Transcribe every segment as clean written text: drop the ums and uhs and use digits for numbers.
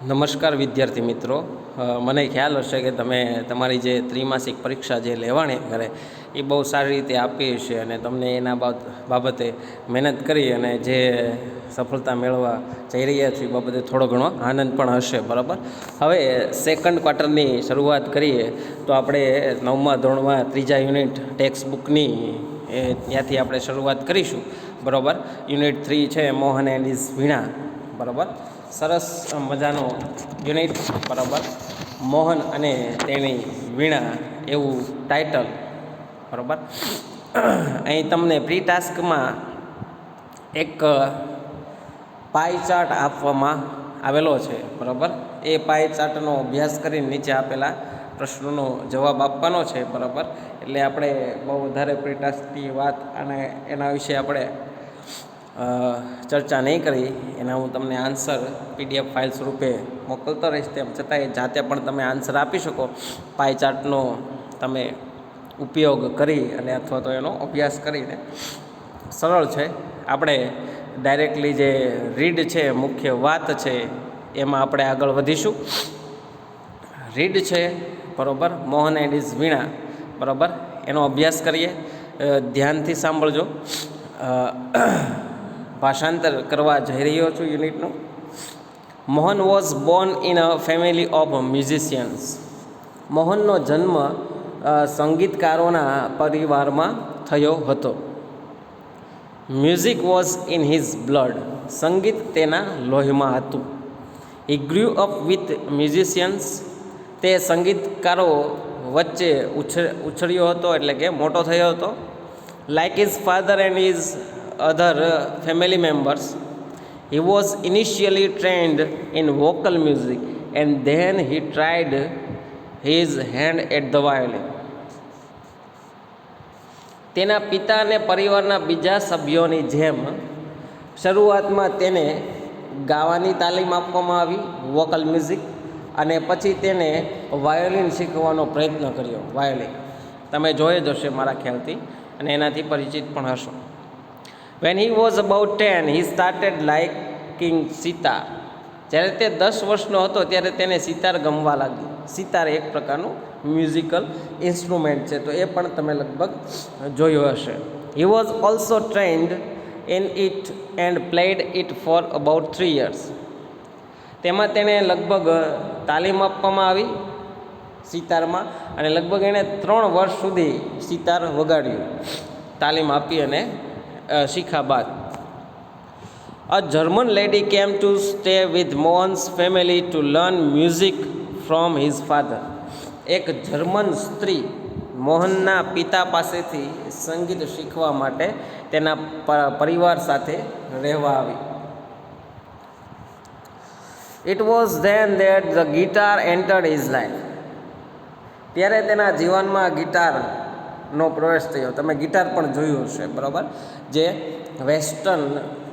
નમસ્કાર વિદ્યાર્થી મિત્રો, મને ખ્યાલ હશે કે તમે તમારી જે ત્રિમાસિક પરીક્ષા જે લેવાની કરે એ બહુ સારી રીતે આપી હશે અને તમને એના બાબતે મહેનત કરી અને જે સફળતા મેળવવા જઈ રહ્યા છો એ બાબતે થોડો ઘણો આનંદ પણ હશે. બરાબર. હવે સેકન્ડ ક્વાર્ટરની શરૂઆત કરીએ તો આપણે 9મા ધોરણમાં 3જા યુનિટ ટેક્સ્ટ બુકની ત્યાંથી આપણે શરૂઆત કરીશું. બરાબર. યુનિટ 3 છે મોહન એન્ડ હિઝ વીણા. બરાબર. સરસ મજાનો યુનિટ. બરાબર. મોહન અને તેની વીણા એવું ટાઇટલ. બરાબર. અહીં તમને પ્રી ટાસ્કમાં એક પાઈ ચાર્ટ આપવામાં આવેલો છે. બરાબર. એ પાઈ ચાર્ટનો અભ્યાસ કરીને નીચે આપેલા પ્રશ્નોનો જવાબ આપવાનો છે. બરાબર. એટલે આપણે બહુ વધારે પ્રી ટાસ્કની વાત અને એના વિશે આપણે ચર્ચા નહીં કરી. એના હું તમને આન્સર PDF ફાઇલ સ્વરૂપે મોકલતો રહીશ. તેમ છતાં એ જાતે પણ તમે આન્સર આપી શકો. પાઈ ચાર્ટનો તમે ઉપયોગ કરી અને અથવા તો એનો અભ્યાસ કરીને સરળ છે. આપણે ડાયરેક્ટલી જે રીડ છે, મુખ્ય વાત છે, એમાં આપણે આગળ વધીશું. રીડ છે. બરાબર. મોહન એન્ડ હિઝ વીણા. બરાબર. એનો અભ્યાસ કરીએ. ધ્યાનથી સાંભળજો. ભાષાંતર કરવા જઈ રહ્યો છું યુનિટનું. Mohan was born in a family of musicians. મોહનનો જન્મ સંગીતકારોના પરિવારમાં થયો હતો. Music was in his blood. સંગીત તેના લોહીમાં હતું. He grew up with musicians. તે સંગીતકારો વચ્ચે ઉછળ્યો હતો, એટલે કે મોટો થયો હતો. Like his father and his other family members, he was initially trained in vocal music and then he tried his hand at the violin. તેના પિતા અને પરિવારના બીજા સભ્યોની જેમ શરૂઆતમાં તેને ગાવાની તાલીમ આપવામાં આવી, વોકલ મ્યુઝિક, અને પછી તેને વાયોલિન શીખવાનો પ્રયત્ન કર્યો. વાયોલિન તમે જોઈ જ હશે મારા ખ્યાલથી અને એનાથી પરિચિત પણ હશો. When he was about 10, he started liking sitar. જ્યારે તે 10 વર્ષનો હતો ત્યારે તેને સિતાર ગમવા લાગ્યું. સિતાર એક પ્રકારનું મ્યુઝિકલ ઇન્સ્ટ્રુમેન્ટ છે, તો એ પણ તમે લગભગ જોયું હશે. He was also trained in it and played it for about 3 years. તેમાં તેને લગભગ તાલીમ આપવામાં આવી સિતારમાં અને લગભગ એણે 3 વર્ષ સુધી સિતાર વગાડ્યું, તાલીમ આપી અને શીખા બાદ. A German lady came to stay with Mohan's family to learn music from his father. એક જર્મન સ્ત્રી મોહનના પિતા પાસેથી સંગીત શીખવા માટે તેના પરિવાર સાથે રહેવા આવી. It was then that the guitar entered his life. ત્યારે તેના જીવનમાં ગિટારનો પ્રવેશ થયો. તમે ગિટાર પણ જોયું હશે. બરાબર. જે વેસ્ટર્ન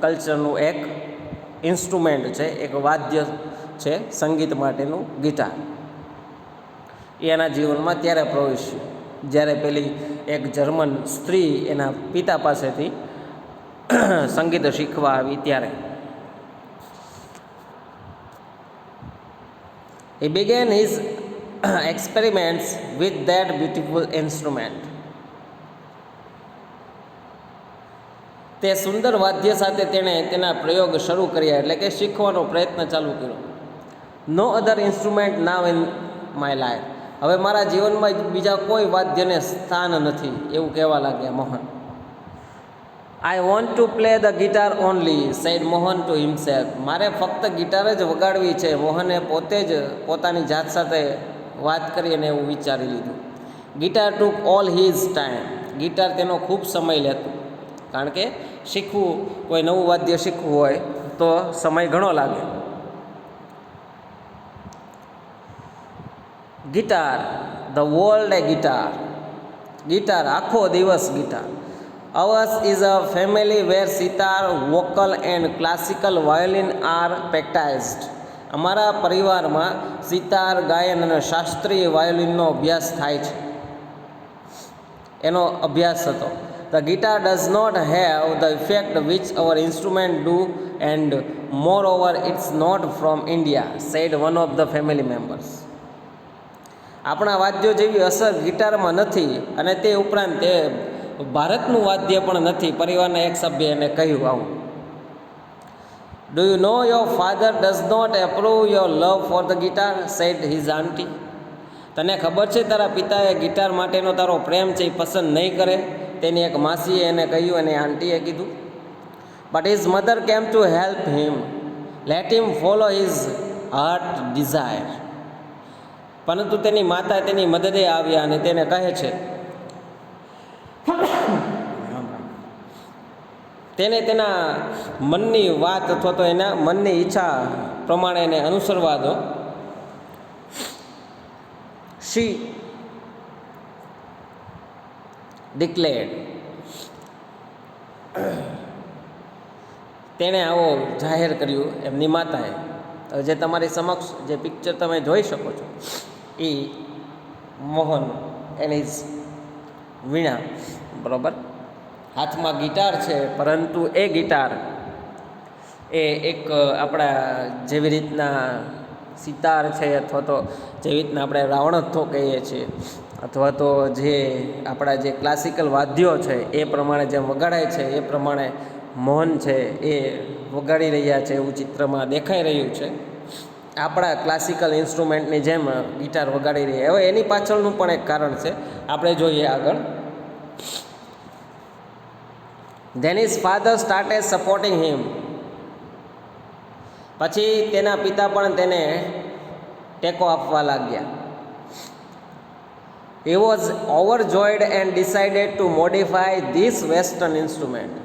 કલ્ચરનું એક ઇન્સ્ટ્રુમેન્ટ છે, એક વાદ્ય છે સંગીત માટેનું ગિટાર. એના જીવનમાં ત્યારે પ્રવેશ્યું જ્યારે પેલી એક જર્મન સ્ત્રી એના પિતા પાસેથી સંગીત શીખવા આવી ત્યારે. He began his experiments with that beautiful instrument. તે સુંદર વાદ્ય સાથે તેણે તેના પ્રયોગ શરૂ કર્યા, એટલે કે શીખવાનો પ્રયત્ન ચાલુ કર્યો. No other instrument now in my life. હવે મારા જીવનમાં બીજા કોઈ વાદ્યને સ્થાન નથી, એવું કહેવા લાગ્યા Mohan. I want to play the guitar only, said Mohan to himself. મારે ફક્ત ગિટાર જ વગાડવી છે. મોહને પોતે જ પોતાની જાત સાથે વાત કરી અને એવું વિચારી લીધું. ગિટાર ટુક ઓલ હિઝ ટાઈમ. ગિટાર તેનો ખૂબ સમય લેતો, કારણ કે શીખવું, કોઈ નવું વાદ્ય શીખવું હોય તો સમય ઘણો લાગે. Guitar, the world A guitar. Guitar, આખો દિવસ guitar. Ours is a family where sitar, vocal and classical violin are practiced. અમારા પરિવારમાં સિતાર, ગાયન અને શાસ્ત્રીય વાયોલિનનો અભ્યાસ થાય છે, એનો અભ્યાસ હતો. The guitar does not have the effect which our instrument do and moreover it's not from India, said one of the family members. આપણા વાદ્યો જેવી અસર ગિટારમાં નથી અને તે ઉપરાંત તે ભારતનું વાદ્ય પણ નથી, પરિવારના એક સભ્યએ એને કહ્યું આવું. Do you know your father does not approve your love for the guitar, said his aunty. તને ખબર છે તારા પિતાએ ગિટાર માટેનો તારો પ્રેમ છે એ પસંદ નહીં કરે, તેની એક માસીએ એને કહ્યું અને આંટીએ કીધું. But his mother came to help him, let him follow his heart desire. પરંતુ તેની માતા તેની મદદે આવ્યા અને તેને કહે છે તેને તેના મનની વાત અથવા તો એના મનની ઈચ્છા પ્રમાણે એને અનુસરવા દો. શી ડિક્લેર્ડ, તેણે આવો જાહેર કર્યું એમની માતાએ. જે તમારી સમક્ષ જે પિક્ચર તમે જોઈ શકો છો એ મોહન એની વીણા, બરાબર, હાથમાં ગિટાર છે, પરંતુ એ ગિટાર એ એક આપણા જેવી રીતના સિતાર છે અથવા તો જેવી રીતના આપણે રાવણોત્થો કહીએ છીએ અથવા તો જે આપણા જે ક્લાસિકલ વાદ્યો છે એ પ્રમાણે જેમ વગાડાય છે એ પ્રમાણે મોહન છે એ વગાડી રહ્યા છે એવું ચિત્રમાં દેખાઈ રહ્યું છે. આપણા ક્લાસિકલ ઇન્સ્ટ્રુમેન્ટની જેમ ગિટાર વગાડી રહ્યા. હવે એની પાછળનું પણ એક કારણ છે, આપણે જોઈએ આગળ. Then his father started supporting him. પછી તેના પિતા પણ તેને ટેકો આપવા લાગ્યા. He was overjoyed and decided to modify this western instrument.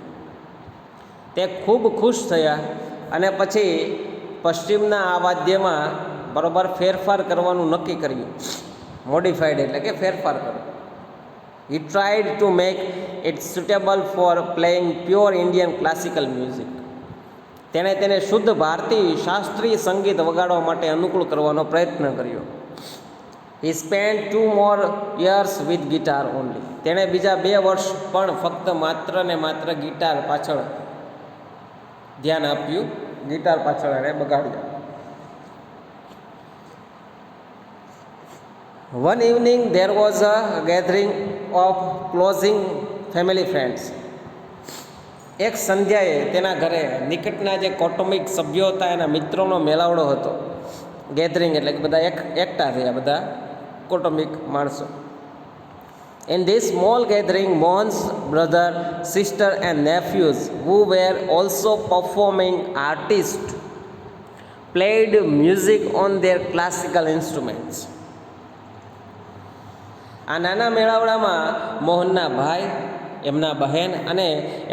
તે ખૂબ ખુશ થયા અને પછી પશ્ચિમના આ વાદ્યમાં બરાબર ફેરફાર કરવાનું નક્કી કર્યું. મોડિફાઈડ એટલે કે ફેરફાર કરો. He tried to make it suitable for playing pure Indian classical music. તેણે તેને શુદ્ધ ભારતીય શાસ્ત્રીય સંગીત વગાડવા માટે અનુકૂળ કરવાનો પ્રયત્ન કર્યો. He spend 2 more years with guitar only. તેણે બીજા 2 વર્ષ પણ ફક્ત માત્ર ને માત્ર ગિટાર પાછળ ધ્યાન આપ્યું, ગિટાર પાછળ એને બગાડ્યા. One evening there was a gathering of closing family friends. એક સંધ્યાએ તેના ઘરે નિકટના જે કૌટુંબિક સભ્યો હતા એના મિત્રોનો મેળાવડો હતો. ગેધરિંગ એટલે કે બધા એકઠા થયા, બધા કૌટુંબિક માણસો. In this small gathering, Mohan's brother, sister and nephews, who were also performing artists, played music on their classical instruments. આ નાના મેળાવડામાં મોહનના ભાઈ, એમના બહેન અને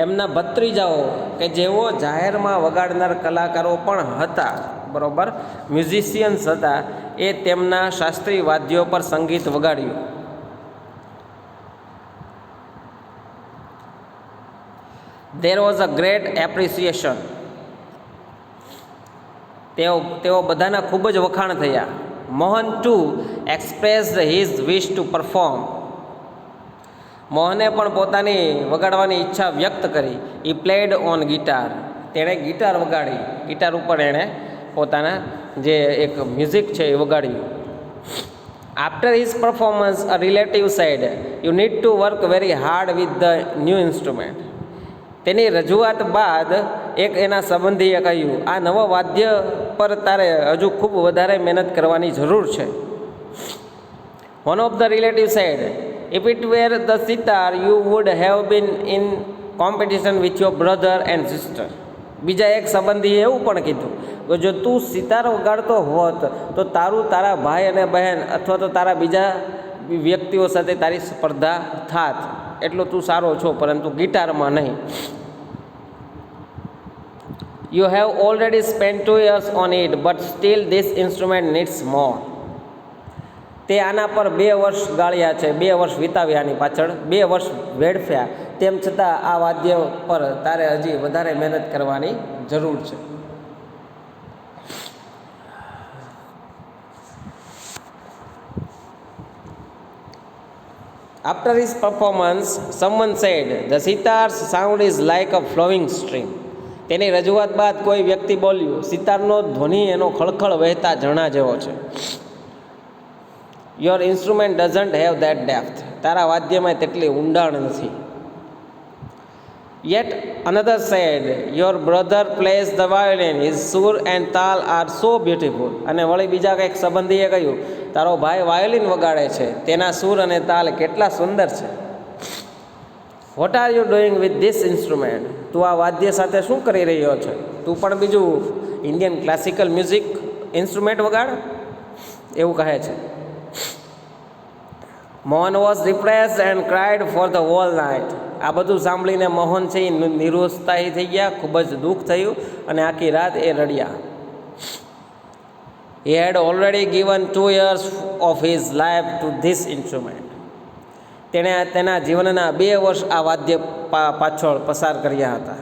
એમના ભત્રીજાઓ કે જેઓ જાહેરમાં વગાડનાર કલાકારો પણ હતા, બરાબર, મ્યુઝિશિયન્સ હતા, એ તેમના શાસ્ત્રીય વાદ્યો પર સંગીત વગાડ્યું. There was a great appreciation. તેઓ બધાના ખૂબ જ વખાણ થયા. Mohan too expressed his wish to perform. મોહને પણ પોતાની વગાડવાની ઈચ્છા વ્યક્ત કરી. He played on guitar. તેણે ગિટાર વગાડી, ગિટાર ઉપર એણે પોતાના જે એક મ્યુઝિક છે એ વગાડ્યું. After his performance a relative said, you need to work very hard with the new instrument. તેની રજૂઆત બાદ એક એના સંબંધીએ કહ્યું, આ નવા વાદ્ય પર તારે હજુ ખૂબ વધારે મહેનત કરવાની જરૂર છે. One of the relative said, if it were the sitar you would have been in competition with your brother and sister. બીજા એક સંબંધીએ એવું પણ કીધું કે જો તું સિતાર વગાડતો હોત તો તારું તારા ભાઈ અને બહેન અથવા તો તારા બીજા વ્યક્તિઓ સાથે તારી સ્પર્ધા થાત. એટલો તું સારો છો, પરંતુ ગિટારમાં નહીં. You have already spend 2 years on it but still this instrument needs more. તે આના પર 2 વર્ષ ગાળ્યા છે, 2 વર્ષ વિતાવ્યા આની પાછળ, 2 વર્ષ વેડફ્યા, તેમ છતાં આ વાદ્ય પર તારે હજી વધારે મહેનત કરવાની જરૂર છે. After his performance, someone said, the sitar's sound is like a flowing stream. તેની રજૂઆત બાદ કોઈ વ્યક્તિ બોલ્યું, સિતારનો ધ્વનિ એનો ખળખળ વહેતા ઝરણા જેવો છે. Your instrument doesn't have that depth. તારા વાદ્યમાં તેટલી ઊંડાણ નથી. Yet another said, your brother plays the violin, his sur and tal are so beautiful. અને વળી બીજા કંઈક સંબંધીએ કહ્યું, તારો ભાઈ વાયોલિન વગાડે છે, તેના સૂર અને તાલ કેટલા સુંદર છે. What are you doing with this instrument. તું આ વાદ્ય સાથે શું કરી રહ્યો છે? તું પણ બીજું ઇન્ડિયન ક્લાસિકલ મ્યુઝિક ઇન્સ્ટ્રુમેન્ટ વગાડ, એવું કહે છે. Mohan was depressed and cried for the whole night. આ બધું સાંભળીને મોહન છે એ નિરુત્સાહી થઈ ગયા, ખૂબ જ દુઃખ થયું અને આખી રાત એ રડ્યા. He had already given 2 years of his life to this instrument. તેણે તેના જીવનના 2 વર્ષ આ વાદ્ય પાછળ પસાર કર્યા હતા.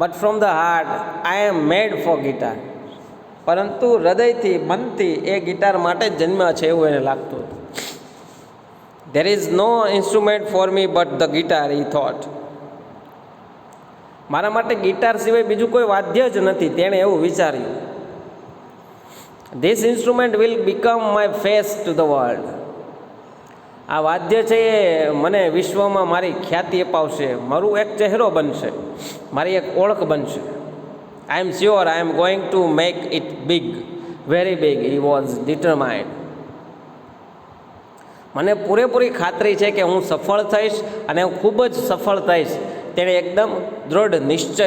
But from the heart, I am made for guitar. પરંતુ હૃદયથી મનથી એ ગિટાર માટે જ જન્મ્યા છે એવું એને લાગતું. There is no instrument for me but the guitar, he thought. મારા માટે ગિટાર સિવાય બીજું કોઈ વાદ્ય જ નથી, તેણે એવું વિચાર્યું. This instrument will become my face to the world. આ વાદ્ય છે એ મને વિશ્વમાં મારી ખ્યાતિ અપાવશે, મારું એક ચહેરો બનશે, મારી એક ઓળખ બનશે. I am sure I am going to make it big, very big. He was determined. મને પૂરેપૂરી ખાતરી છે કે હું સફળ થઈશ અને હું ખૂબ જ સફળ થઈશ. તેણે એકદમ દૃઢ નિશ્ચય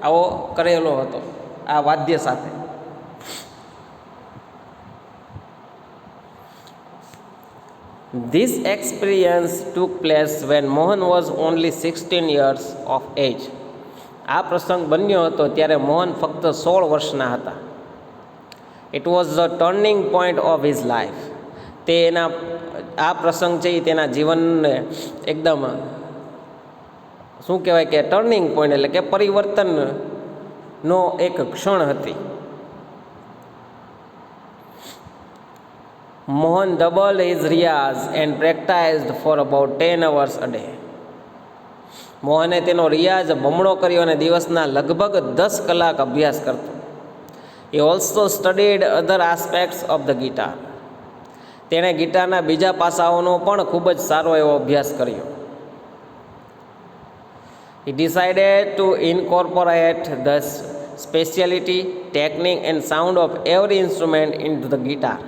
આવો કરેલો હતો આ વાદ્ય સાથે. This experience took place when Mohan was only 16 years of age. આ પ્રસંગ બન્યો હતો ત્યારે મોહન ફક્ત 16 વર્ષના હતા. It was the turning point of his life. તે એના આ પ્રસંગ છે એ તેના જીવનને એકદમ શું કહેવાય કે ટર્નિંગ પોઈન્ટ એટલે કે પરિવર્તનનો એક ક્ષણ હતી. Mohan double his riyaz and practised for about 10 hours a day. મોહને તેનો રિયાઝ બમણો કર્યો અને દિવસના લગભગ 10 કલાક અભ્યાસ કરતો. He also studied other aspects of the guitar. તેણે ગિટારના બીજા પાસાઓનો પણ ખૂબ જ સારો એવો અભ્યાસ કર્યો. He decided to incorporate the speciality, technique and sound of every instrument into the guitar.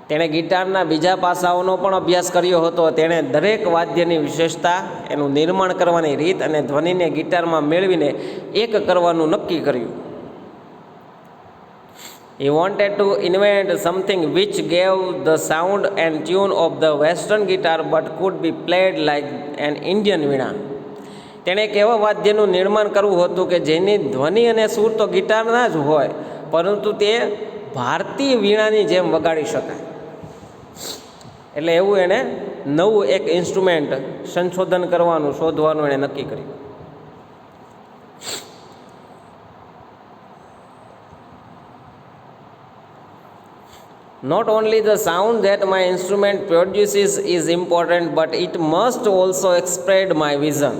તેણે ગિટારના બીજા પાસાઓનો પણ અભ્યાસ કર્યો હતો. તેણે દરેક વાદ્યની વિશેષતા, એનું નિર્માણ કરવાની રીત અને ધ્વનિને ગિટારમાં મેળવીને એક કરવાનું નક્કી કર્યું. He wanted to invent something which gave the sound and tune of the western guitar but could be played like an Indian veena. તેણે એક એવા વાદ્યનું નિર્માણ કરવું હતું કે જેની ધ્વનિ અને સૂર તો ગિટારના જ હોય, પરંતુ તે ભારતીય વીણાની જેમ વગાડી શકાય. એટલે એવું એણે નવું એક ઇન્સ્ટ્રુમેન્ટ સંશોધન કરવાનું, શોધવાનું એણે નક્કી કર્યું. Not only the sound that my instrument produces is important, but it must also express my vision.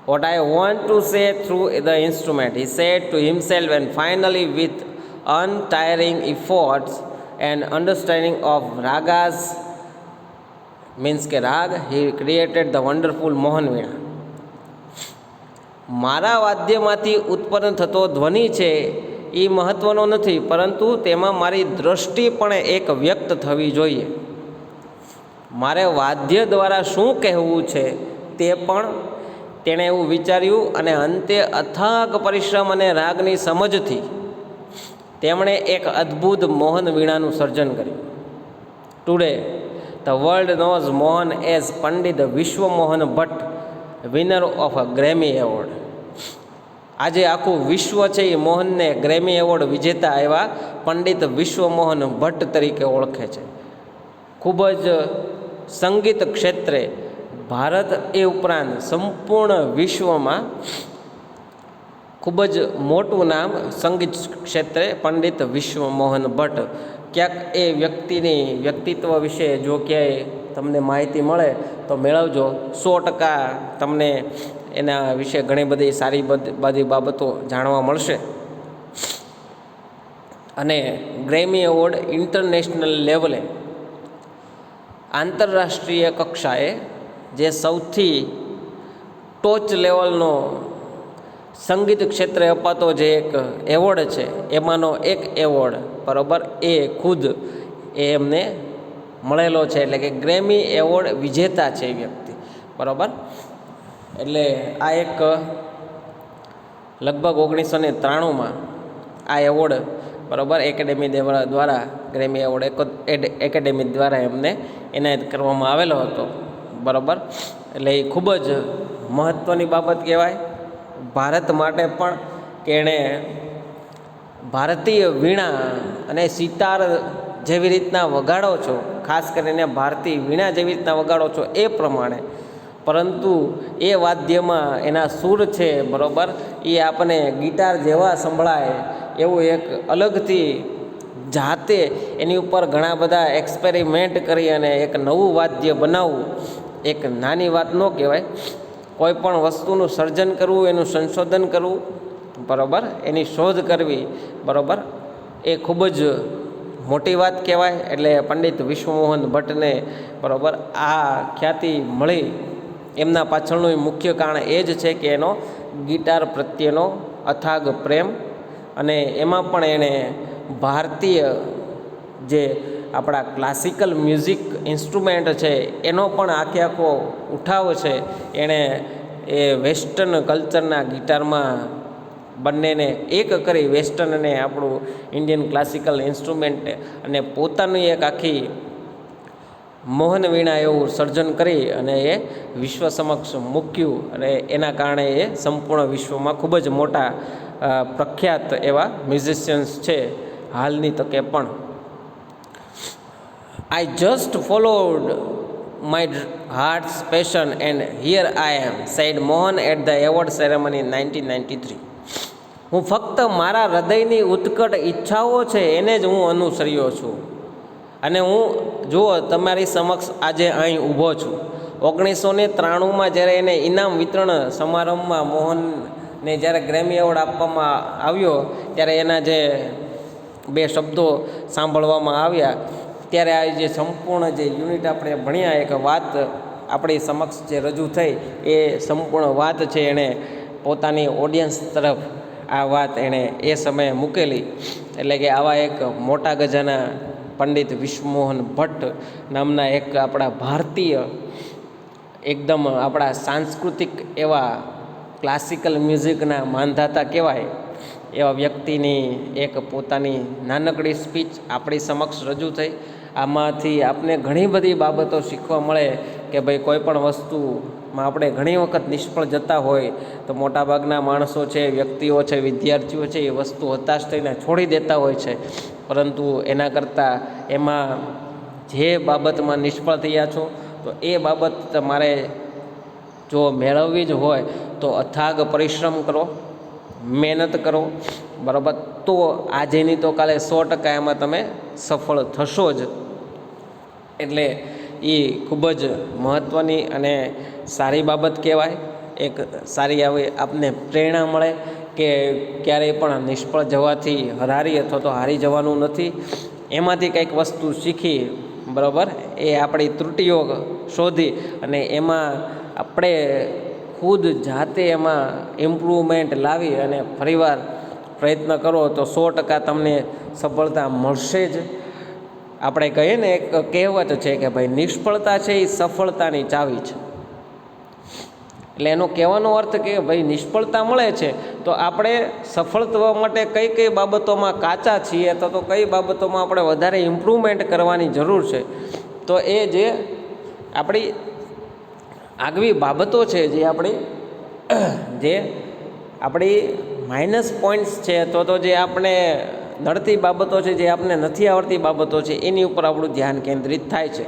What I want to say through the instrument, he said to himself, and finally with untiring efforts and understanding of ragas, means કે રાગ, he created the wonderful Mohan વીણા. મારા વાદ્યમાંથી ઉત્પન્ન થતો ધ્વનિ છે એ મહત્ત્વનો નથી, પરંતુ તેમાં મારી દૃષ્ટિ પણ એક વ્યક્ત થવી જોઈએ. મારે વાદ્ય દ્વારા શું કહેવું છે તે પણ તેણે એવું વિચાર્યું અને અંતે અથાગ પરિશ્રમ અને રાગની સમજથી તેમણે એક અદ્ભુત મોહન વીણાનું સર્જન કર્યું. Today the world knows Mohan as Pandit Vishwa Mohan Bhatt, winner of a Grammy award. આજે આખું વિશ્વ છે એ મોહનને ગ્રેમી એવોર્ડ વિજેતા એવા પંડિત વિશ્વમોહન ભટ્ટ તરીકે ઓળખે છે. ખૂબ જ સંગીત ક્ષેત્રે ભારત એ ઉપરાંત સંપૂર્ણ વિશ્વમાં ખૂબ જ મોટું નામ સંગીત ક્ષેત્રે પંડિત વિશ્વમોહન ભટ્ટ ક્યાંક એ વ્યક્તિની વ્યક્તિત્વ વિશે જો ક્યાંય તમને માહિતી મળે તો મેળવજો. 100% તમને એના વિશે ઘણી બધી સારી બધી બાબતો જાણવા મળશે. અને ગ્રેમી એવોર્ડ ઇન્ટરનેશનલ લેવલે, આંતરરાષ્ટ્રીય કક્ષાએ જે સૌથી ટોચ લેવલનો સંગીત ક્ષેત્રે અપાતો જે એક એવોર્ડ છે એમાંનો એક એવોર્ડ, બરાબર, એ ખુદ એમને મળેલો છે. એટલે કે ગ્રેમી એવોર્ડ વિજેતા છે એ વ્યક્તિ, બરાબર. એટલે આ એક લગભગ 1993માં આ એવોર્ડ, બરાબર, એકેડેમી દ્વારા ગ્રેમી એવોર્ડ એકેડેમી દ્વારા એમને એનાયત કરવામાં આવેલો હતો, બરાબર. એટલે એ ખૂબ જ મહત્ત્વની બાબત કહેવાય ભારત માટે પણ કે એણે ભારતીય વીણા અને સિતાર જેવી રીતના વગાડો છો, ખાસ કરીને ભારતીય વીણા જેવી રીતના વગાડો છો એ પ્રમાણે, પરંતુ એ વાદ્યમાં એના સૂર છે, બરાબર, એ આપણને ગિટાર જેવા સંભળાય એવું એક અલગથી જાતે એની ઉપર ઘણા બધા એક્સપેરિમેન્ટ કરી અને એક નવું વાદ્ય બનાવવું એક નાની વાત ન કહેવાય. કોઈ પણ વસ્તુનું સર્જન કરવું, એનું સંશોધન કરવું, બરાબર, એની શોધ કરવી, બરાબર, એ ખૂબ જ મોટી વાત કહેવાય. એટલે પંડિત વિશ્વમોહન ભટ્ટને, બરાબર, આ ખ્યાતિ મળી એમના પાછળનું મુખ્ય કારણ એ જ છે કે એનો ગિટાર પ્રત્યેનો અથાગ પ્રેમ, અને એમાં પણ એણે ભારતીય જે આપણા ક્લાસિકલ મ્યુઝિક ઇન્સ્ટ્રુમેન્ટ છે એનો પણ આખો ઉઠાવ છે એણે એ વેસ્ટર્ન કલ્ચરના ગિટારમાં બંનેને એક કરી, વેસ્ટર્ન અને આપણું ઇન્ડિયન ક્લાસિકલ ઇન્સ્ટ્રુમેન્ટ, અને પોતાની એક આખી મોહન વીણા એવું સર્જન કરી અને એ વિશ્વ સમક્ષ મૂક્યું, અને એના કારણે એ સંપૂર્ણ વિશ્વમાં ખૂબ જ મોટા પ્રખ્યાત એવા મ્યુઝિશિયન્સ છે હાલની તકે પણ. I just followed my heart's passion and here I am, said Mohan at the award ceremony in 1993. હું ફક્ત મારા હૃદયની ઉત્કટ ઈચ્છાઓ છે એને જ હું અનુસર્યો છું, અને હું જુઓ તમારી સમક્ષ આજે અહીં ઊભો છું. 1993માં જ્યારે એને ઇનામ વિતરણ સમારંભમાં મોહનને જ્યારે ગ્રેમી એવોર્ડ આપવામાં આવ્યો ત્યારે એના જે 2 શબ્દો સાંભળવામાં આવ્યા ત્યારે આ જે સંપૂર્ણ જે યુનિટ આપણે ભણ્યા, એક વાત આપણી સમક્ષ જે રજૂ થઈ એ સંપૂર્ણ વાત છે એણે પોતાની ઓડિયન્સ તરફ આ વાત એણે એ સમયે મૂકેલી. એટલે કે આવા એક મોટા ગજાના પંડિત વિશ્વમોહન ભટ્ટ નામના એક આપણા ભારતીય એકદમ આપણા સાંસ્કૃતિક એવા ક્લાસિકલ મ્યુઝિકના માનધાતા કહેવાય એવા વ્યક્તિની એક પોતાની નાનકડી સ્પીચ આપણી સમક્ષ રજૂ થઈ. આમાંથી આપને ઘણી બધી બાબતો શીખવા મળે કે ભાઈ કોઈ પણ વસ્તુમાં આપણે ઘણી વખત નિષ્ફળ જતા હોય તો મોટાભાગના માણસો છે, વ્યક્તિઓ છે, વિદ્યાર્થીઓ છે, એ વસ્તુ હતાશ થઈને છોડી દેતા હોય છે. પરંતુ એના કરતાં એમાં જે બાબતમાં નિષ્ફળ થયા છો તો એ બાબત તમારે જો મેળવવી જ હોય તો અથાગ પરિશ્રમ કરો, મહેનત કરો, બરાબર, તો આજે નહીં તો કાલે 100% એમાં તમે સફળ થશો જ. એટલે એ ખૂબ જ મહત્ત્વની અને સારી બાબત કહેવાય. એક સારી આવી આપને પ્રેરણા મળે કે ક્યારેય પણ નિષ્ફળ જવાથી હરારી અથવા તો હારી જવાનું નથી, એમાંથી કંઈક વસ્તુ શીખી, બરાબર, એ આપણી ત્રુટિઓ શોધી અને એમાં આપણે ખુદ જાતે એમાં ઇમ્પ્રુવમેન્ટ લાવી અને ફરીવાર પ્રયત્ન કરો તો 100% તમને સફળતા મળશે જ. આપણે કહીએ ને એક કહેવત છે કે ભાઈ નિષ્ફળતા છે એ સફળતાની ચાવી છે. એટલે એનો કહેવાનો અર્થ કે ભાઈ નિષ્ફળતા મળે છે તો આપણે સફળ થવા માટે કઈ કઈ બાબતોમાં કાચા છીએ અથવા તો કઈ બાબતોમાં આપણે વધારે ઇમ્પ્રુવમેન્ટ કરવાની જરૂર છે, તો એ જે આપણી આગવી બાબતો છે, જે આપણી માઇનસ પોઈન્ટ્સ છે અથવા તો જે આપણે નડતી બાબતો છે, જે આપણે નથી આવડતી બાબતો છે, એની ઉપર આપણું ધ્યાન કેન્દ્રિત થાય છે.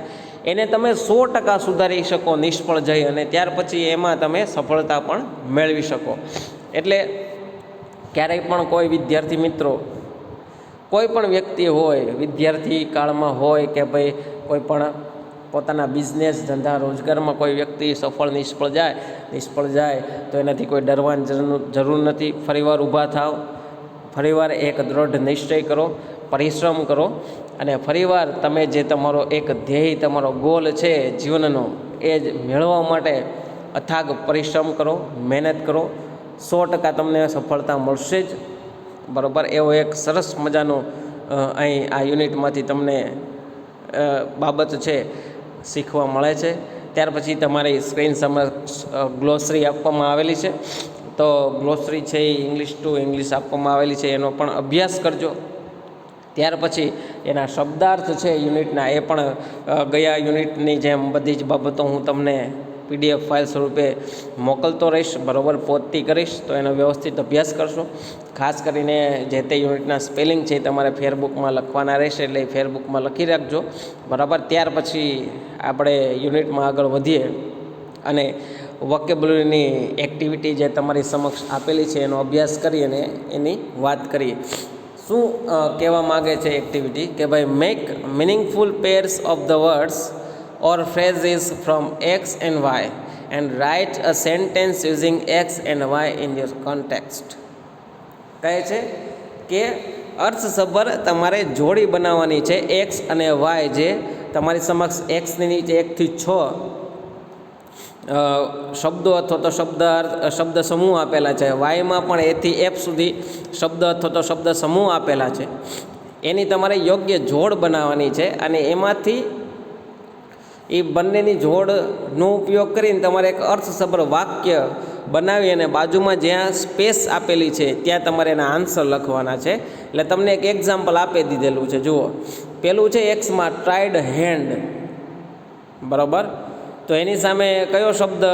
એને તમે 100% સુધારી શકો નિષ્ફળ જઈ, અને ત્યાર પછી એમાં તમે સફળતા પણ મેળવી શકો. એટલે ક્યારેય પણ કોઈ વિદ્યાર્થી મિત્રો કોઈ પણ વ્યક્તિ હોય, વિદ્યાર્થી કાળમાં હોય કે ભાઈ કોઈ પણ પોતાના બિઝનેસ ધંધા રોજગારમાં કોઈ વ્યક્તિ સફળ નિષ્ફળ જાય તો એનાથી કોઈ ડરવાની જરૂર નથી. ફરીવાર ઊભા થાવ, ફરીવાર એક દૃઢ નિશ્ચય કરો, પરિશ્રમ કરો અને ફરીવાર તમે જે તમારો એક ધ્યેય, તમારો ગોલ છે જીવનનો, એ જ મેળવવા માટે અથાગ પરિશ્રમ કરો, મહેનત કરો. 100% તમને સફળતા મળશે જ. બરાબર, એવો એક સરસ મજાનો અહીં આ યુનિટમાંથી તમને બાબત છે શીખવા મળે છે. ત્યાર પછી તમારી સ્ક્રીન સમક્ષ ગ્લોસરી આપવામાં આવેલી છે. તો ગ્લોસરી છે એ ઇંગ્લિશ ટુ ઇંગ્લિશ આપવામાં આવેલી છે, એનો પણ અભ્યાસ કરજો. ત્યાર પછી એના શબ્દાર્થ છે યુનિટના, એ પણ ગયા યુનિટની જેમ બધી જ બાબતો હું તમને PDF ફાઇલ સ્વરૂપે મોકલતો રહીશ. બરાબર, પોતથી કરીશ તો એનો વ્યવસ્થિત અભ્યાસ કરશો. ખાસ કરીને જે તે યુનિટના સ્પેલિંગ છે એ તમારે ફેરબુકમાં લખવાના રહેશે, એટલે એ ફેરબુકમાં લખી રાખજો. બરાબર, ત્યાર પછી આપણે યુનિટમાં આગળ વધીએ અને વોકેબ્યુલરીની એક્ટિવિટી જે તમારી સમક્ષ આપેલી છે એનો અભ્યાસ કરી અને એની વાત કરીએ. શું કહેવા માગે છે એક્ટિવિટી કે ભાઈ make meaningful pairs of the words or phrases from X and Y and write a sentence using X and Y in your context. કહે છે કે અર્થસભર તમારે જોડી બનાવવાની છે એક્સ અને વાય, જે તમારી સમક્ષ એક્સની નીચે 1 થી 6 શબ્દો અથવા તો શબ્દ સમૂહ આપેલા છે. વાયમાં પણ A થી F સુધી શબ્દ અથવા તો શબ્દ સમૂહ આપેલા છે. એની તમારે યોગ્ય જોડ બનાવવાની છે અને એમાંથી એ બંનેની જોડનો ઉપયોગ કરીને તમારે એક અર્થસભર વાક્ય બનાવી અને બાજુમાં જ્યાં સ્પેસ આપેલી છે ત્યાં તમારે એના આન્સર લખવાના છે. એટલે તમને એક એક્ઝામ્પલ આપી દીધેલું છે. જુઓ, પેલું છે એક્સમાં ટ્રાઈડ હેન્ડ. બરાબર, તો એની સામે કયો શબ્દ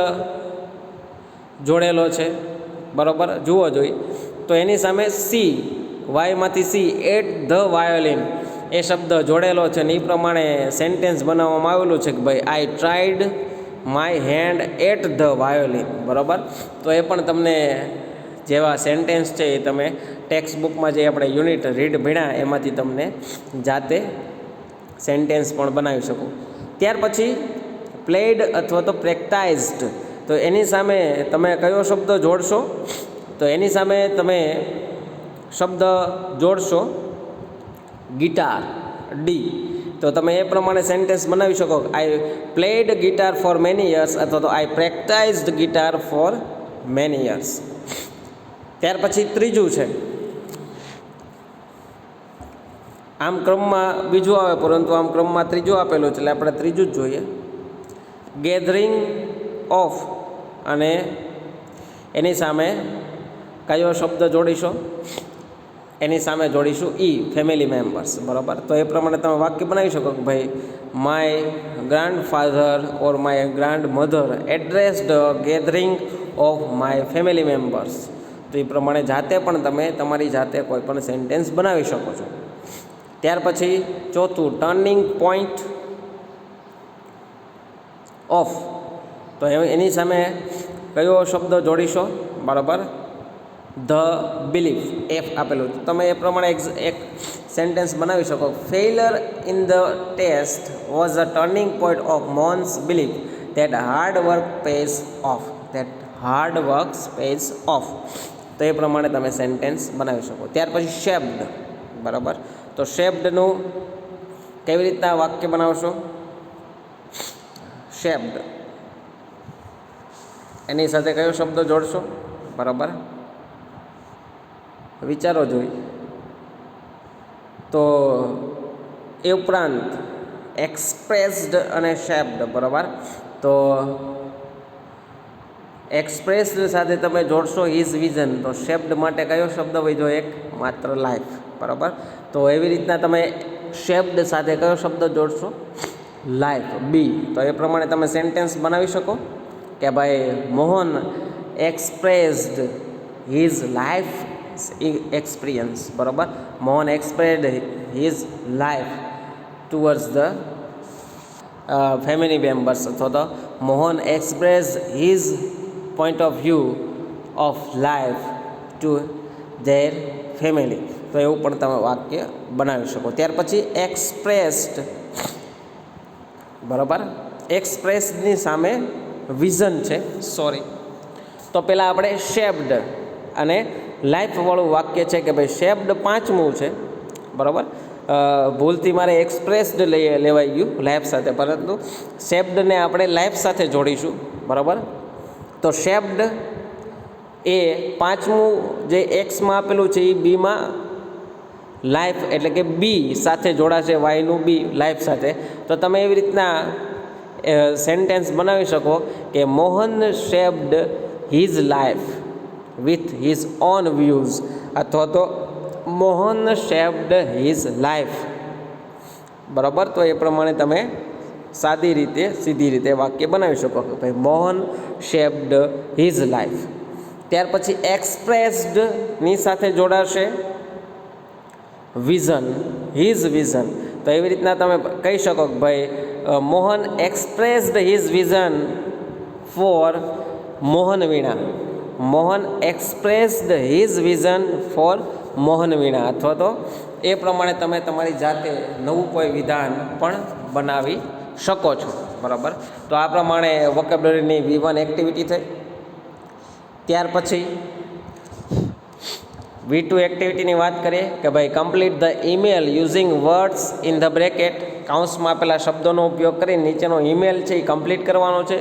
જોડેલો છે? બરાબર, જુઓ જોઈ તો એની સામે સી, વાયમાંથી સી, એટ ધ વાયોલિન એ શબ્દ જોડેલો છે ને એ પ્રમાણે સેન્ટેન્સ બનાવવામાં આવેલું છે કે ભાઈ I tried my hand at the violin. બરાબર, તો એ પણ તમને જેવા સેન્ટેન્સ છે એ તમે ટેક્સ્ટ બુકમાં જે આપણે યુનિટ રીડ ભણ્યા એમાંથી તમને જાતે સેન્ટેન્સ પણ બનાવી શકો. ત્યાર પછી પ્લેડ અથવા તો પ્રેક્ટાઇઝડ, તો એની સામે તમે કયો શબ્દ જોડશો? તો એની સામે તમે શબ્દ જોડશો ગિટાર, ડી. તો તમે એ પ્રમાણે સેન્ટેન્સ બનાવી શકો. આઈ played guitar for many years અથવા તો આઈ પ્રેક્ટાઇઝડ ગિટાર ફોર મેની યર્સ. ત્યાર પછી ત્રીજું છે, આમ ક્રમમાં બીજું આવે પરંતુ આમ ક્રમમાં ત્રીજું આપેલું છે એટલે આપણે ત્રીજું જ જોઈએ. ગેધરિંગ ઓફ, અને એની સામે કયો શબ્દ જોડીશો? એની સામે જોડીશું ઈ, ફેમિલી મેમ્બર્સ. બરાબર, તો એ પ્રમાણે તમે વાક્ય બનાવી શકો કે ભાઈ my grandfather or my grand mother addressed gathering of my family members. તો એ પ્રમાણે જાતે પણ તમે તમારી જાતે કોઈ પણ સેન્ટેન્સ બનાવી શકો છો. ત્યાર પછી ચોથું, ટર્નિંગ પોઈન્ટ ઓફ, તો એની સામે કયો શબ્દ જોડીશો? બરાબર, ધ બિલીફ, એફ આપેલું. તમે એ પ્રમાણે એક સેન્ટેન્સ બનાવી શકો. Failure in the test was a turning point of Mohan's belief that hard work pays off. તો એ પ્રમાણે તમે સેન્ટેન્સ બનાવી શકો. ત્યાર પછી શેપ્ડ. બરાબર, તો શેપ્ડનું કેવી રીતના વાક્ય બનાવશો? શેપ્ડ, એની સાથે કયો શબ્દ જોડશો? બરાબર, વિચારો જોઈ. તો એ ઉપરાંત એક્સપ્રેસ્ડ અને શેપ્ડ. બરાબર, તો એક્સપ્રેસ્ડ સાથે તમે જોડશો હિઝ વિઝન, તો શેપ્ડ માટે કયો શબ્દ વધ્યો? એક માત્ર, લાઈફ. બરાબર, તો એવી રીતના તમે શેપ્ડ સાથે કયો શબ્દ જોડશો? Life, B. તો એ પ્રમાણે તમે સેન્ટેન્સ બનાવી શકો કે ભાઈ Mohan expressed his life experience. બરાબર, Mohan expressed his life towards the family members, અથવા તો Mohan express his point of view of life to their family. તો એવું પણ તમે વાક્ય બનાવી શકો. ત્યાર પછી એક્સપ્રેસ્ડ, બરાબર. એક્સપ્રેસની સામે વિઝન છે, સોરી. તો પહેલાં આપણે શેપ્ડ અને લાઈફવાળું વાક્ય છે કે ભાઈ શેપ્ડ પાંચમું છે, બરાબર. ભૂલથી મારે એક્સપ્રેસ્ડ લેવાઈ ગયું લાઈફ સાથે, પરંતુ શેપ્ડને આપણે લાઈફ સાથે જોડીશું, બરાબર. તો શેપ્ડ એ પાંચમું જે એક્સમાં આપેલું છે એ બીમાં લાઈફ એટલે કે બી સાથે જોડાશે, વાયનું બી લાઈફ સાથે. તો તમે એવી રીતના સેન્ટેન્સ બનાવી શકો કે Mohan shaped his life with his own views, અથવા તો મોહન શેપ્ડ હિઝ લાઈફ, બરાબર. તો એ પ્રમાણે તમે સાદી રીતે સીધી રીતે વાક્ય બનાવી શકો કે ભાઈ મોહન શેપ્ડ હિઝ લાઈફ. ત્યાર પછી એક્સપ્રેસ્ડની સાથે જોડાશે વિઝન, હિઝ વિઝન. તો એવી રીતના તમે કહી શકો કે ભાઈ Mohan expressed his vision for Mohan Veena. Mohan expressed his vision for Mohan Veena, અથવા તો એ પ્રમાણે તમે તમારી જાતે નવું કોઈ વિધાન પણ બનાવી શકો છો, બરાબર. તો આ પ્રમાણે વોકેબ્યુલરીની V1 એક્ટિવિટી થઈ. ત્યાર પછી V2 એક્ટિવિટીની વાત કરીએ કે ભાઈ complete the email using words in the bracket. કાઉન્સમાં આપેલા શબ્દોનો ઉપયોગ કરી નીચેનો ઈમેલ છે એ કમ્પ્લીટ કરવાનો છે.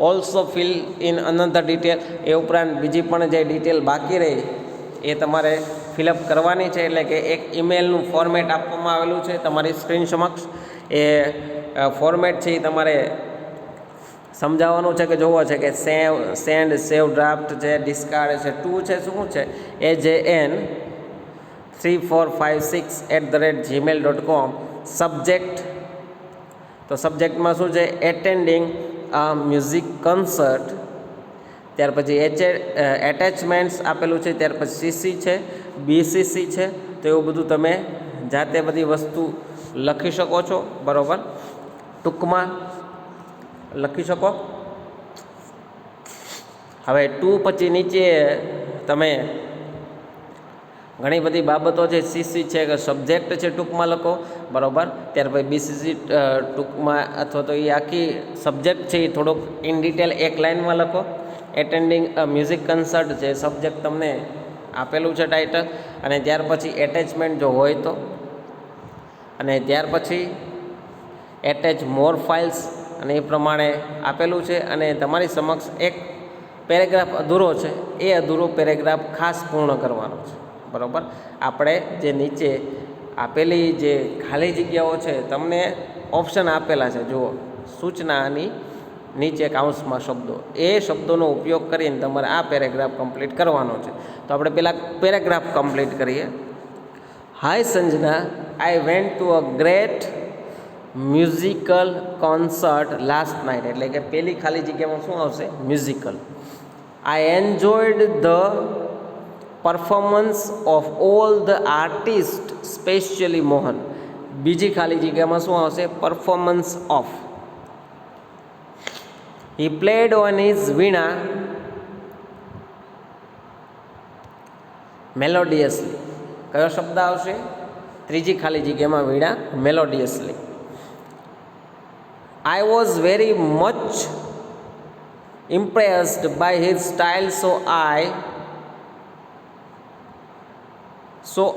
Also fill in another detail, એ ઉપરાંત બીજી પણ જે ડિટેલ બાકી રહી એ તમારે ફિલઅપ કરવાની છે. એટલે કે એક ઈમેલનું ફોર્મેટ આપવામાં આવેલું છે તમારી સ્ક્રીન સમક્ષ. એ ફોર્મેટ છે એ તમારે સમજાવવાનું છે કે જોવો છે કે સેન્ડ, સેવ ડ્રાફ્ટ છે, ડિસ્કાર્ડ છે, ટુ છે, શું છે AJN3456@gmail.com. સબ્જેક્ટ, તો સબ્જેક્ટમાં શું છે એટેન્ડિંગ આ મ્યુઝિક કન્સર્ટ. ત્યાર પછી એટેચમેન્ટ્સ આપેલું છે. ત્યાર પછી CC છે, BCC છે. તો એવું બધું તમે જાતે બધી વસ્તુ લખી શકો છો, બરાબર. ટૂંકમાં લખી શકો. હવે ટુ પછી નીચે તમે ઘણી બધી બાબતો છે. CC છે કે સબ્જેક્ટ છે ટૂંકમાં લખો, બરાબર. ત્યાર પછી BCC ટૂંકમાં, અથવા તો એ આખી સબ્જેક્ટ છે એ થોડોક ઇન ડિટેલ એક લાઇનમાં લખો. એટેન્ડિંગ અ મ્યુઝિક કન્સર્ટ છે સબ્જેક્ટ તમને આપેલું છે ટાઇટલ, અને ત્યાર પછી એટેચમેન્ટ જો હોય તો, અને ત્યાર પછી એટેચ મોર ફાઇલ્સ, અને એ પ્રમાણે આપેલું છે. અને તમારી સમક્ષ એક પેરેગ્રાફ અધૂરો છે, એ અધૂરો પેરેગ્રાફ ખાસ પૂર્ણ કરવાનો છે, બરાબર. આપણે જે નીચે આપેલી જે ખાલી જગ્યાઓ છે તમને ઓપ્શન આપેલા છે, જુઓ સૂચનાની નીચે કાઉન્સમાં શબ્દો, એ શબ્દોનો ઉપયોગ કરીને તમારે આ પેરેગ્રાફ કમ્પ્લીટ કરવાનો છે. તો આપણે પહેલાં પેરેગ્રાફ કમ્પ્લીટ કરીએ. Hi Sanjana, I went to a great musical concert last night. એટલે કે પહેલી ખાલી જગ્યામાં શું આવશે? Musical. I enjoyed the performance of all the artist specially Mohan. બીજી ખાલી જગ્યામાં શું આવશે? Performance of. He played on his veena melodiously. કયો શબ્દ આવશે? ત્રીજી ખાલી જગ્યામાં વીણા મેલોડિયસલી. I was very much impressed by his style, so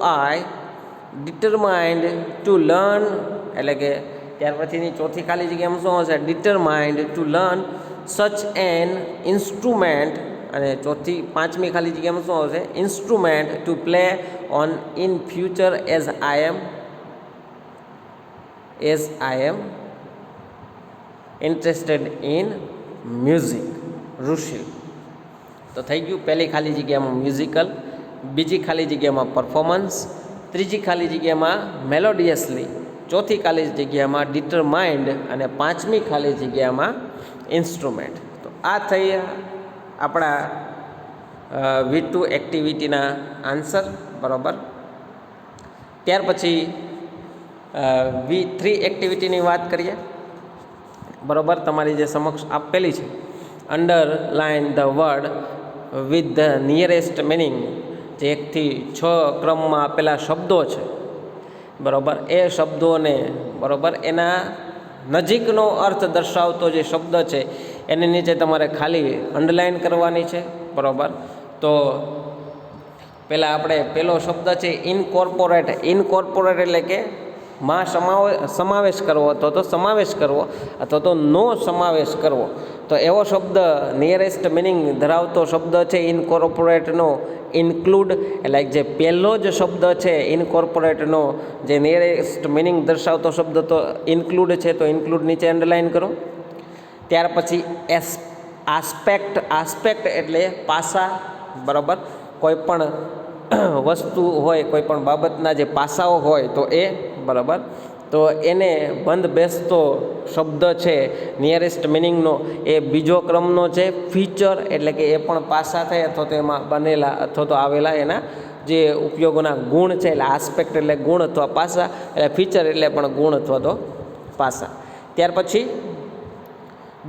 I determined to learn. એટલે કે ત્યાર પછીની ચોથી ખાલી જગ્યામાં શું હશે? determined to learn such an instrument. અને પાંચમી ખાલી જગ્યામાં શું આવશે? instrument to play on in future as I am interested in music. Rishi. તો થઈ ગયું પહેલી ખાલી જગ્યામાં મ્યુઝિકલ, બીજી ખાલી જગ્યામાં પરફોર્મન્સ, ત્રીજી ખાલી જગ્યામાં મેલોડિયસલી, ચોથી ખાલી જગ્યામાં ડિટરમાઇન્ડ, અને પાંચમી ખાલી જગ્યામાં ઇન્સ્ટ્રુમેન્ટ. તો આ થઈ આપણા V2 એક્ટિવિટીના આન્સર, બરાબર. ત્યાર પછી V3 એક્ટિવિટીની વાત કરીએ, બરાબર. તમારી જે સમક્ષ આપેલી છે, underline the word with the nearest meaning. જે 1 થી 6 ક્રમમાં આપેલા શબ્દો છે, બરાબર, એ શબ્દોને, બરાબર, એના નજીકનો અર્થ દર્શાવતો જે શબ્દ છે એની નીચે તમારે ખાલી અંડરલાઇન કરવાની છે, બરાબર. તો પહેલાં આપણે પહેલો શબ્દ છે ઇનકોર્પોરેટ. ઇનકોર્પોરેટ એટલે કે માં સમાવેશ કરવો અથવા તો સમાવેશ કરવો અથવા તો નો સમાવેશ કરવો. તો એવો શબ્દ નિયરેસ્ટ મિનિંગ ધરાવતો શબ્દ છે ઇનકોર્પોરેટનો ઇન્ક્લુડ. એટલે જે પહેલો જ શબ્દ છે ઇનકોર્પોરેટનો જે નિયરેસ્ટ મિનિંગ દર્શાવતો શબ્દ તો ઇન્ક્લુડ છે, તો ઇન્ક્લુડ નીચે અંડરલાઇન કરો. ત્યાર પછી આસ્પેક્ટ. આસ્પેક્ટ એટલે પાસા, બરાબર. કોઈ પણ વસ્તુ હોય, કોઈ પણ બાબતના જે પાસાઓ હોય તો એ, બરાબર, તો એને બંધ બેસતો શબ્દ છે નિયરેસ્ટ મિનિંગનો એ બીજો ક્રમનો છે. ફીચર એટલે કે એ પણ પાસા થાય અથવા તો એમાં બનેલા અથવા તો આવેલા એના જે ઉપયોગોના ગુણ છે. એટલે આસ્પેક્ટ એટલે ગુણ અથવા પાસા, એટલે ફીચર એટલે પણ ગુણ અથવા તો પાસા. ત્યાર પછી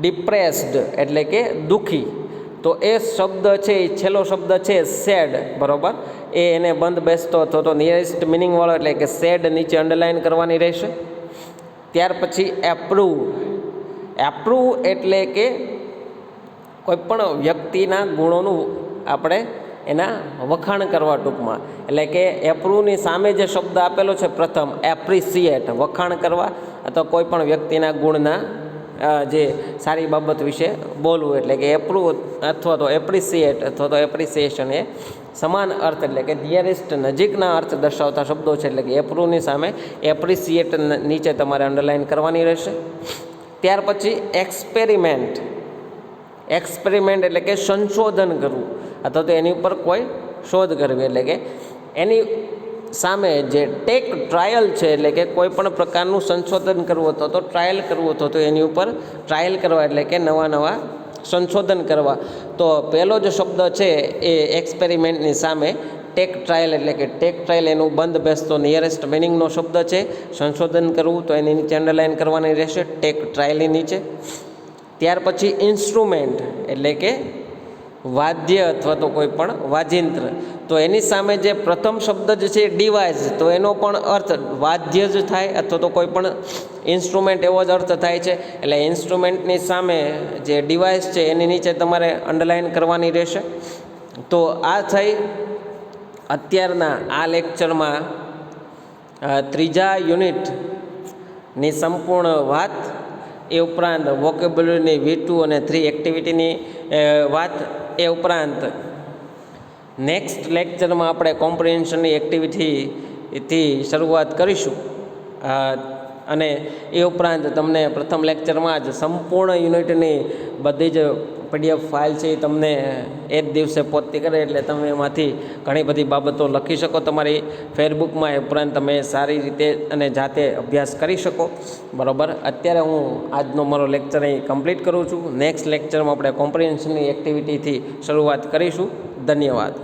ડિપ્રેસ્ડ એટલે કે દુઃખી. તો એ શબ્દ છે એ છેલ્લો શબ્દ છે સેડ, બરાબર, એ એને બંધ બેસતો અથવા તો નિયરેસ્ટ મિનિંગવાળો એટલે કે સેડ નીચે અંડરલાઇન કરવાની રહેશે. ત્યાર પછી એપ્રૂવ. એપ્રૂવ એટલે કે કોઈપણ વ્યક્તિના ગુણોનું આપણે એના વખાણ કરવા ટૂંકમાં. એટલે કે એપ્રૂવની સામે જે શબ્દ આપેલો છે પ્રથમ એપ્રિસિએટ, વખાણ કરવા અથવા કોઈ પણ વ્યક્તિના ગુણના જે સારી બાબત વિશે બોલવું. એટલે કે એપ્રૂવ અથવા તો એપ્રિસિએટ અથવા તો એપ્રિસિએશન એ સમાન અર્થ એટલે કે નિયરેસ્ટ નજીકના અર્થ દર્શાવતા શબ્દો છે. એટલે કે એપ્રૂવની સામે એપ્રિસિએટ નીચે તમારે અંડરલાઇન કરવાની રહેશે. ત્યાર પછી એક્સપેરિમેન્ટ. એક્સપેરિમેન્ટ એટલે કે સંશોધન કરવું અથવા તો એની ઉપર કોઈ શોધ કરવી. એટલે કે એની સામે જે ટેક ટ્રાયલ છે એટલે કે કોઈ પણ પ્રકારનું સંશોધન કરવું હતો તો ટ્રાયલ કરવું હતો તો એની ઉપર ટ્રાયલ કરવા એટલે કે નવા સંશોધન કરવા. તો પહેલો જ શબ્દ છે એ એક્સપેરિમેન્ટની સામે ટેક ટ્રાયલ એટલે કે ટેક ટ્રાયલ એનું બંધ બેસતો નિયરેસ્ટ મિનિંગનો શબ્દ છે. સંશોધન કરવું તો એની નીચે અંડરલાઇન કરવાની રહેશે ટેક ટ્રાયલની નીચે. ત્યાર પછી ઇન્સ્ટ્રુમેન્ટ એટલે કે વાદ્ય અથવા તો કોઈ પણ વાજિંત્ર. તો એની સામે જે પ્રથમ શબ્દ જ છે ડિવાઇસ, તો એનો પણ અર્થ વાદ્ય જ થાય અથવા તો કોઈ પણ ઇન્સ્ટ્રુમેન્ટ એવો જ અર્થ થાય છે. એટલે ઇન્સ્ટ્રુમેન્ટની સામે જે ડિવાઇસ છે એની નીચે તમારે અંડરલાઇન કરવાની રહેશે. તો આ થઈ અત્યારના આ લેક્ચરમાં ત્રીજા યુનિટની સંપૂર્ણ વાત. એ ઉપરાંત વોકેબ્યુલરીની V2 અને 3 એક્ટિવિટીની વાત. એ ઉપરાંત નેક્સ્ટ લેક્ચરમાં આપણે કોમ્પ્રિહેન્શનની એક્ટિવિટીથી શરૂઆત કરીશું. અને એ ઉપરાંત તમને પ્રથમ લેક્ચરમાં જ સંપૂર્ણ યુનિટની બધી જ PDF ફાઇલ છે એ તમને એ જ દિવસે પહોંચતી કરે એટલે તમે એમાંથી ઘણી બધી બાબતો લખી શકો તમારી ફેસબુકમાં. એ ઉપરાંત તમે સારી રીતે અને જાતે અભ્યાસ કરી શકો, બરાબર. અત્યારે હું આજનો મારો લેક્ચર અહીં કમ્પ્લીટ કરું છું. નેક્સ્ટ લેક્ચરમાં આપણે કોમ્પ્રિહેન્શનની એક્ટિવિટીથી શરૂઆત કરીશું. ધન્યવાદ.